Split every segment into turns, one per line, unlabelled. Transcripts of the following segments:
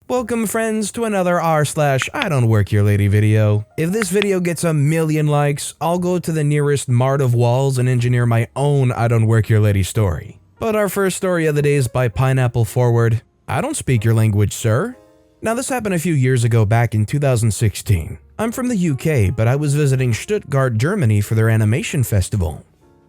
Welcome friends to another r/IdontWorkHerelady video. If this video gets a million likes, I'll go to the nearest mart of walls and engineer my own I Don't Work Your Lady story. But our first story of the day is by Pineapple Forward. I don't speak your language, sir. Now this happened a few years ago back in 2016. I'm from the UK, but I was visiting Stuttgart, Germany for their animation festival.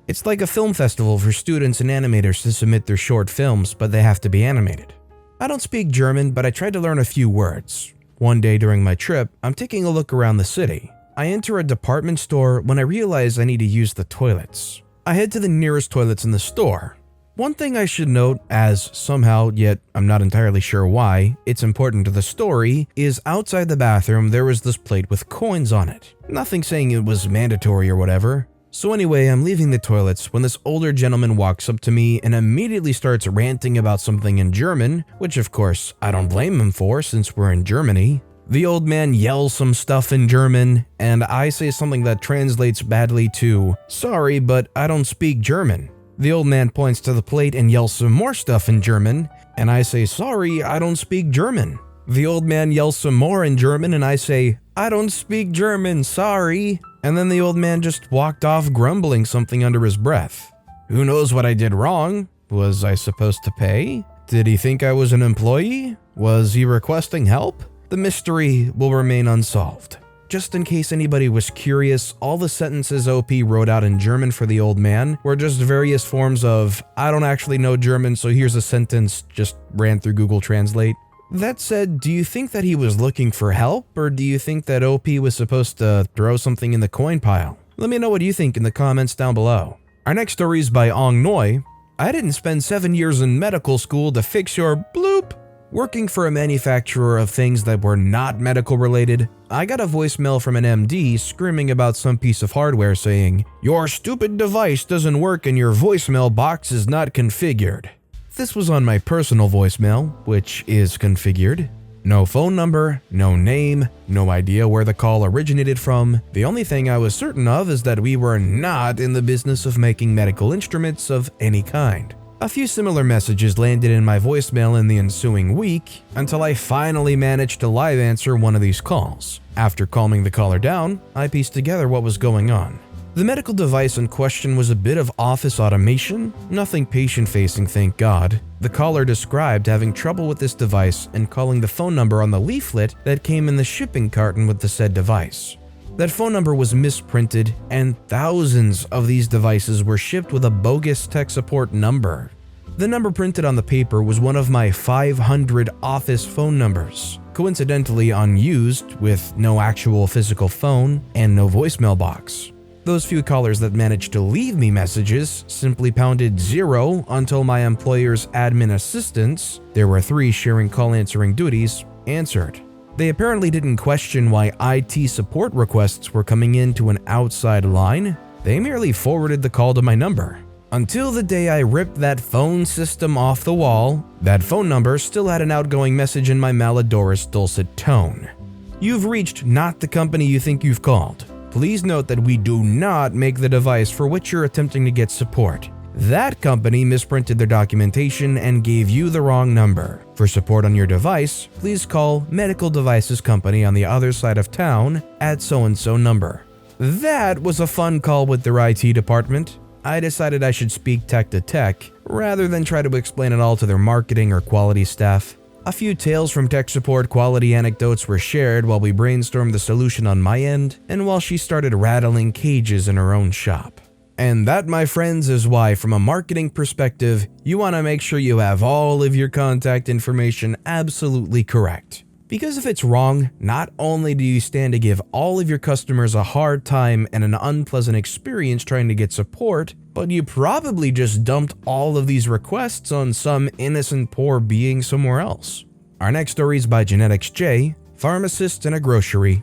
It's like a film festival for students and animators to submit their short films, but they have to be animated. I don't speak German, but I tried to learn a few words. One day during my trip, I'm taking a look around the city. I enter a department store when I realize I need to use the toilets. I head to the nearest toilets in the store. One thing I should note, as somehow, yet I'm not entirely sure why, it's important to the story, is outside the bathroom there was this plate with coins on it. Nothing saying it was mandatory or whatever. So anyway, I'm leaving the toilets when this older gentleman walks up to me and immediately starts ranting about something in German, which of course I don't blame him for since we're in Germany. The old man yells some stuff in German, and I say something that translates badly to, "Sorry, but I don't speak German." The old man points to the plate and yells some more stuff in German, and I say, "Sorry, I don't speak German." The old man yells some more in German and I say, "I don't speak German, sorry." And then the old man just walked off grumbling something under his breath. Who knows what I did wrong? Was I supposed to pay? Did he think I was an employee? Was he requesting help? The mystery will remain unsolved. Just in case anybody was curious, all the sentences OP wrote out in German for the old man were just various forms of, "I don't actually know German, so here's a sentence," just ran through Google Translate. That said, do you think that he was looking for help, or do you think that OP was supposed to throw something in the coin pile? Let me know what you think in the comments down below. Our next story is by Ong Noi. I didn't spend 7 years in medical school to fix your bloop. Working for a manufacturer of things that were not medical related, I got a voicemail from an MD screaming about some piece of hardware saying, "Your stupid device doesn't work and your voicemail box is not configured." This was on my personal voicemail, which is configured. No phone number, no name, no idea where the call originated from. The only thing I was certain of is that we were not in the business of making medical instruments of any kind. A few similar messages landed in my voicemail in the ensuing week, until I finally managed to live answer one of these calls. After calming the caller down, I pieced together what was going on. The medical device in question was a bit of office automation, nothing patient-facing, thank God. The caller described having trouble with this device and calling the phone number on the leaflet that came in the shipping carton with the said device. That phone number was misprinted, and thousands of these devices were shipped with a bogus tech support number. The number printed on the paper was one of my 500 office phone numbers, coincidentally unused, with no actual physical phone and no voicemail box. Those few callers that managed to leave me messages simply pounded 0 until my employer's admin assistants, there were 3 sharing call answering duties, answered. They apparently didn't question why IT support requests were coming into an outside line. They merely forwarded the call to my number. Until the day I ripped that phone system off the wall, that phone number still had an outgoing message in my malodorous dulcet tone. "You've reached not the company you think you've called. Please note that we do not make the device for which you're attempting to get support. That company misprinted their documentation and gave you the wrong number. For support on your device, please call Medical Devices Company on the other side of town at so-and-so number." That was a fun call with their IT department. I decided I should speak tech to tech, rather than try to explain it all to their marketing or quality staff. A few tales from tech support quality anecdotes were shared while we brainstormed the solution on my end, and while she started rattling cages in her own shop. And that, my friends, is why from a marketing perspective, you want to make sure you have all of your contact information absolutely correct. Because if it's wrong, not only do you stand to give all of your customers a hard time and an unpleasant experience trying to get support, but you probably just dumped all of these requests on some innocent poor being somewhere else. Our next story is by Genetics J, Pharmacist in a Grocery.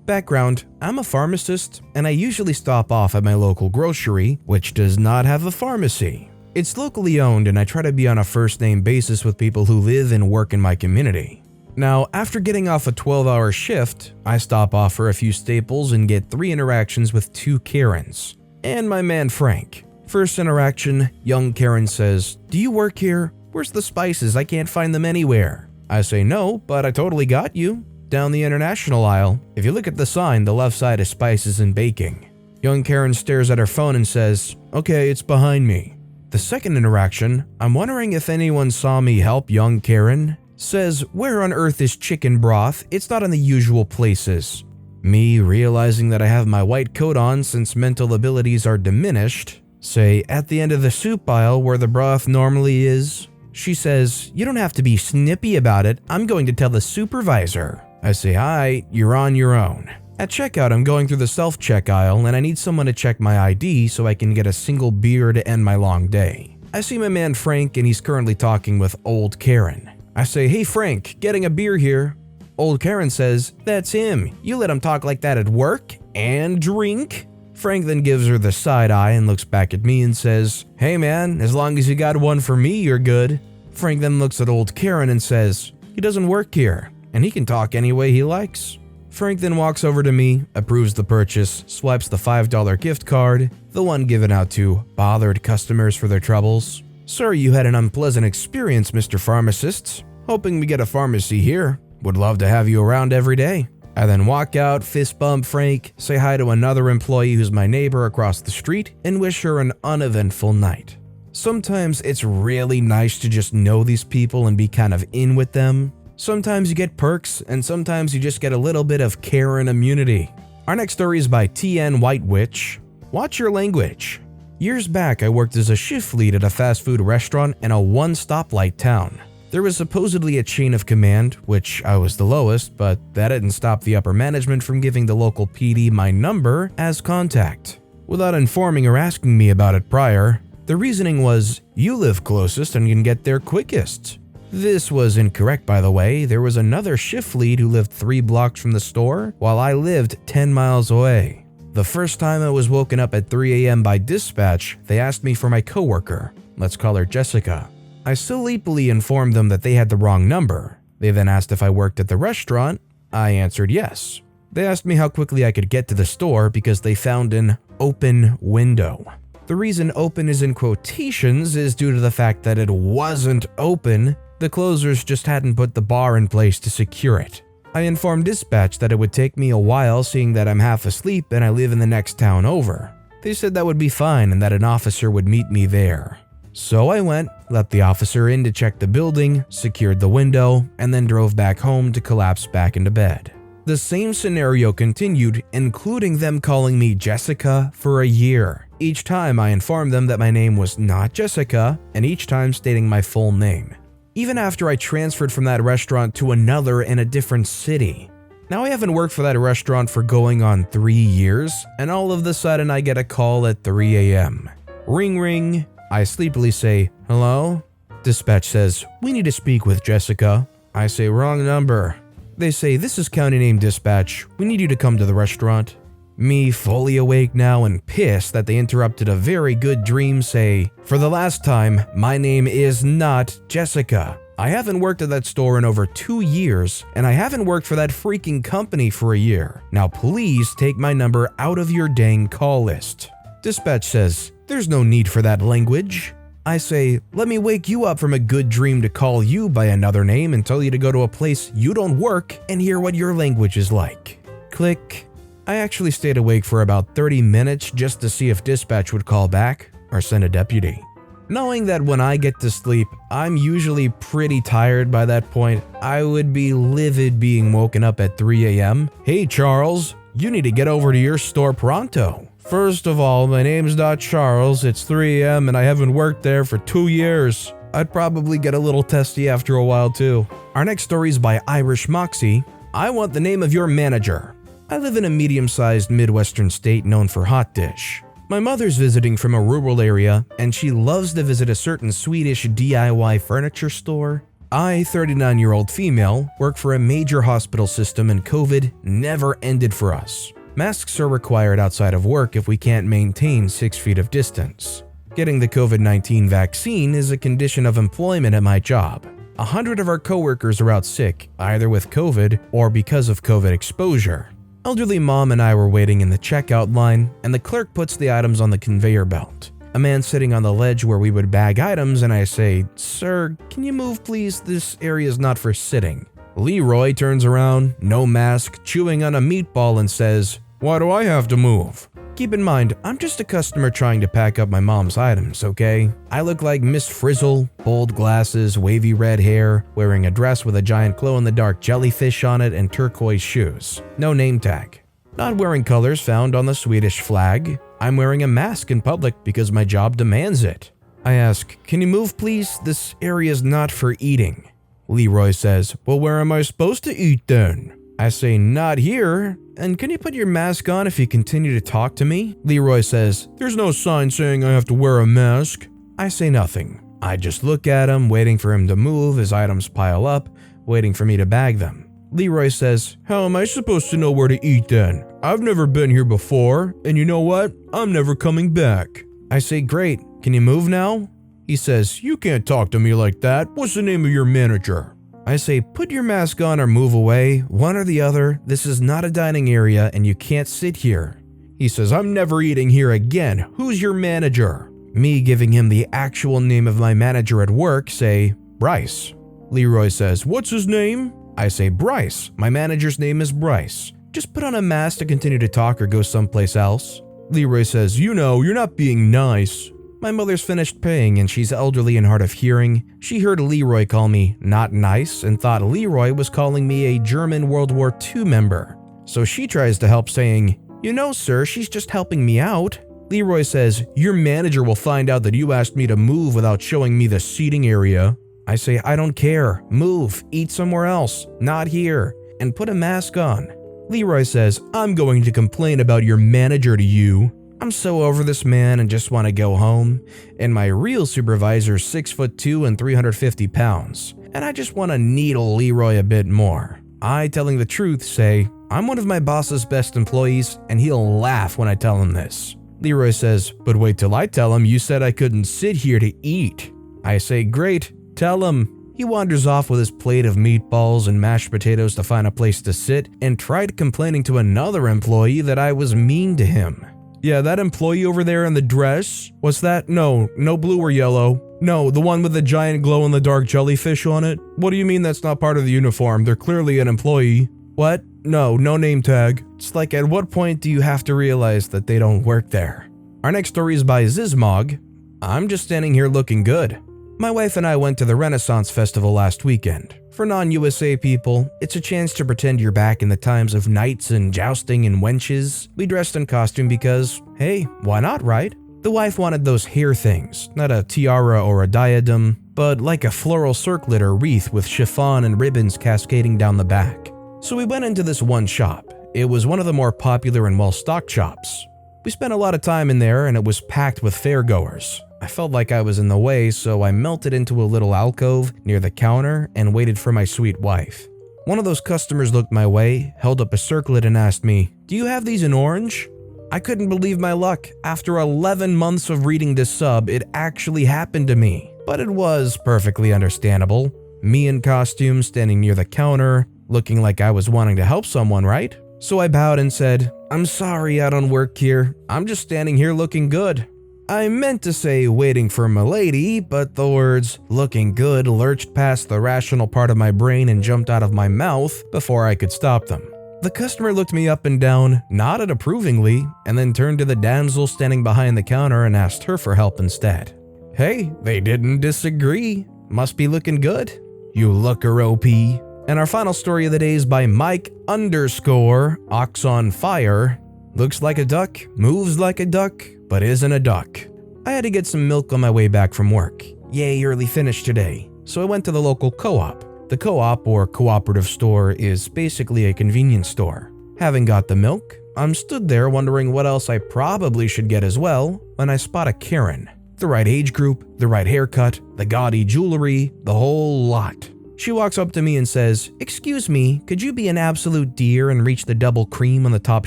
Background: I'm a pharmacist, and I usually stop off at my local grocery, which does not have a pharmacy. It's locally owned, and I try to be on a first-name basis with people who live and work in my community. Now, after getting off a 12-hour shift, I stop off for a few staples and get 3 interactions with 2 Karens, and my man Frank. First interaction, young Karen says, "Do you work here? Where's the spices? I can't find them anywhere." I say no, but I totally got you. Down the international aisle, if you look at the sign, the left side is spices and baking. Young Karen stares at her phone and says, okay, it's behind me. The second interaction, I'm wondering if anyone saw me help young Karen, says, where on earth is chicken broth? It's not in the usual places. Me, realizing that I have my white coat on since mental abilities are diminished, say, at the end of the soup aisle where the broth normally is. She says, you don't have to be snippy about it, I'm going to tell the supervisor. I say, hi, you're on your own. At checkout, I'm going through the self-check aisle and I need someone to check my ID so I can get a single beer to end my long day. I see my man Frank and he's currently talking with old Karen. I say, hey Frank, getting a beer here. Old Karen says, that's him. You let him talk like that at work and drink? Frank then gives her the side eye and looks back at me and says, hey man, as long as you got one for me, you're good. Frank then looks at old Karen and says, he doesn't work here, and he can talk any way he likes. Frank then walks over to me, approves the purchase, swipes the $5 gift card, the one given out to bothered customers for their troubles. Sir, you had an unpleasant experience, Mr. Pharmacist. Hoping we get a pharmacy here. Would love to have you around every day. I then walk out, fist bump Frank, say hi to another employee who's my neighbor across the street, and wish her an uneventful night. Sometimes it's really nice to just know these people and be kind of in with them. Sometimes you get perks, and sometimes you just get a little bit of Karen immunity. Our next story is by TN White Witch. Watch your language. Years back, I worked as a shift lead at a fast food restaurant in a one-stoplight town. There was supposedly a chain of command, which I was the lowest, but that didn't stop the upper management from giving the local PD my number as contact. Without informing or asking me about it prior, the reasoning was, you live closest and can get there quickest. This was incorrect, by the way. There was another shift lead who lived 3 blocks from the store, while I lived 10 miles away. The first time I was woken up at 3 a.m. by dispatch, they asked me for my coworker. Let's call her Jessica. I sleepily informed them that they had the wrong number. They then asked if I worked at the restaurant. I answered yes. They asked me how quickly I could get to the store because they found an open window. The reason open is in quotations is due to the fact that it wasn't open. The closers just hadn't put the bar in place to secure it. I informed dispatch that it would take me a while seeing that I'm half asleep and I live in the next town over. They said that would be fine and that an officer would meet me there. So I went, let the officer in to check the building, secured the window, and then drove back home to collapse back into bed. The same scenario continued, including them calling me Jessica for a year. Each time I informed them that my name was not Jessica, and each time stating my full name. Even after I transferred from that restaurant to another in a different city. Now I haven't worked for that restaurant for going on 3 years, and all of a sudden I get a call at 3 a.m. Ring ring. I sleepily say, hello? Dispatch says, we need to speak with Jessica. I say, wrong number. They say, this is county name dispatch. We need you to come to the restaurant. Me, fully awake now and pissed that they interrupted a very good dream, say, for the last time, my name is not Jessica. I haven't worked at that store in over 2 years, and I haven't worked for that freaking company for a year. Now please take my number out of your dang call list. Dispatch says, there's no need for that language. I say, let me wake you up from a good dream to call you by another name and tell you to go to a place you don't work and hear what your language is like. Click. I actually stayed awake for about 30 minutes just to see if dispatch would call back or send a deputy. Knowing that when I get to sleep, I'm usually pretty tired by that point, I would be livid being woken up at 3 a.m. Hey Charles, you need to get over to your store pronto. First of all, my name's not Charles, it's 3 a.m. and I haven't worked there for 2 years. I'd probably get a little testy after a while too. Our next story is by Irish Moxie. I want the name of your manager. I live in a medium-sized Midwestern state known for hot dish. My mother's visiting from a rural area, and she loves to visit a certain Swedish DIY furniture store. I, 39-year-old female, work for a major hospital system and COVID never ended for us. Masks are required outside of work if we can't maintain 6 feet of distance. Getting the COVID-19 vaccine is a condition of employment at my job. 100 of our coworkers are out sick, either with COVID or because of COVID exposure. Elderly mom and I were waiting in the checkout line, and the clerk puts the items on the conveyor belt. a man sitting on the ledge where we would bag items, and I say, "Sir, can you move please? This area is not for sitting." Leroy turns around, no mask, chewing on a meatball and says, "Why do I have to move?" Keep in mind, I'm just a customer trying to pack up my mom's items, okay? I look like Miss Frizzle, bold glasses, wavy red hair, wearing a dress with a giant glow-in-the-dark jellyfish on it and turquoise shoes. No name tag. Not wearing colors found on the Swedish flag. I'm wearing a mask in public because my job demands it. I ask, "Can you move please? This area is not for eating." Leroy says, "Well, where am I supposed to eat then?" I say, "Not here. And can you put your mask on if you continue to talk to me?" Leroy says, "There's no sign saying I have to wear a mask." I say nothing. I just look at him, waiting for him to move as items pile up, waiting for me to bag them. Leroy says, "How am I supposed to know where to eat then? I've never been here before, and you know what? I'm never coming back." I say, "Great. Can you move now?" He says, "You can't talk to me like that. What's the name of your manager?" I say, "Put your mask on or move away, one or the other. This is not a dining area and you can't sit here." He says, "I'm never eating here again. Who's your manager?" Me giving him the actual name of my manager at work, say, "Bryce." Leroy says, "What's his name?" I say, "Bryce. My manager's name is Bryce. Just put on a mask to continue to talk or go someplace else." Leroy says, "You know, you're not being nice." My mother's finished paying and she's elderly and hard of hearing. She heard Leroy call me not nice and thought Leroy was calling me a German World War II member. So she tries to help saying, "You know, sir, she's just helping me out." Leroy says, "Your manager will find out that you asked me to move without showing me the seating area." I say, "I don't care. Move. Eat somewhere else. Not here. And put a mask on." Leroy says, "I'm going to complain about your manager to you." I'm so over this man and just want to go home, and my real supervisor's 6'2" and 350 pounds, and I just want to needle Leroy a bit more. I, telling the truth, say, "I'm one of my boss's best employees, and he'll laugh when I tell him this." Leroy says, "But wait till I tell him you said I couldn't sit here to eat." I say, "Great, tell him." He wanders off with his plate of meatballs and mashed potatoes to find a place to sit, and tried complaining to another employee that I was mean to him. "Yeah, that employee over there in the dress? What's that? No blue or yellow. No, the one with the giant glow-in-the-dark jellyfish on it? What do you mean that's not part of the uniform? They're clearly an employee." "What? No name tag." It's like, at what point do you have to realize that they don't work there? Our next story is by Zizmog. I'm just standing here looking good. My wife and I went to the Renaissance Festival last weekend. For non-USA people, it's a chance to pretend you're back in the times of knights and jousting and wenches. We dressed in costume because, hey, why not, right? The wife wanted those hair things, not a tiara or a diadem, but like a floral circlet or wreath with chiffon and ribbons cascading down the back. So we went into this one shop. It was one of the more popular and well-stocked shops. We spent a lot of time in there and it was packed with fairgoers. I felt like I was in the way, so I melted into a little alcove near the counter and waited for my sweet wife. One of those customers looked my way, held up a circlet and asked me, "Do you have these in orange?" I couldn't believe my luck. After 11 months of reading this sub, it actually happened to me. But it was perfectly understandable. Me in costume standing near the counter, looking like I was wanting to help someone, right? So I bowed and said, "I'm sorry I don't work here. I'm just standing here looking good." I meant to say waiting for milady, but the words looking good lurched past the rational part of my brain and jumped out of my mouth before I could stop them. The customer looked me up and down, nodded approvingly, and then turned to the damsel standing behind the counter and asked her for help instead. Hey, they didn't disagree. Must be looking good. You looker OP. And our final story of the day is by Mike_Ox on Fire. Looks like a duck, moves like a duck, but isn't a duck. I had to get some milk on my way back from work. Yay, early finish today. So I went to the local co-op. The co-op or cooperative store is basically a convenience store. Having got the milk, I'm stood there wondering what else I probably should get as well when I spot a Karen. The right age group, the right haircut, the gaudy jewelry, the whole lot. She walks up to me and says, "Excuse me, could you be an absolute dear and reach the double cream on the top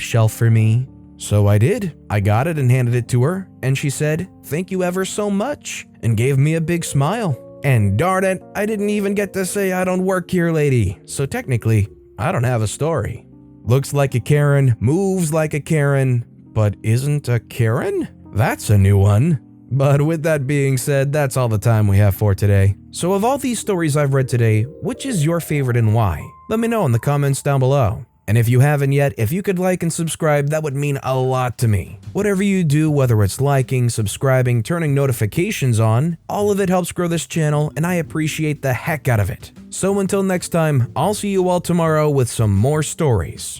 shelf for me?" So I did. I got it and handed it to her, and she said, "Thank you ever so much," and gave me a big smile. And darn it, I didn't even get to say I don't work here, lady. So technically, I don't have a story. Looks like a Karen, moves like a Karen, but isn't a Karen? That's a new one. But with that being said, that's all the time we have for today. So of all these stories I've read today, which is your favorite and why? Let me know in the comments down below. And if you haven't yet, if you could like and subscribe, that would mean a lot to me. Whatever you do, whether it's liking, subscribing, turning notifications on, all of it helps grow this channel and I appreciate the heck out of it. So until next time, I'll see you all tomorrow with some more stories.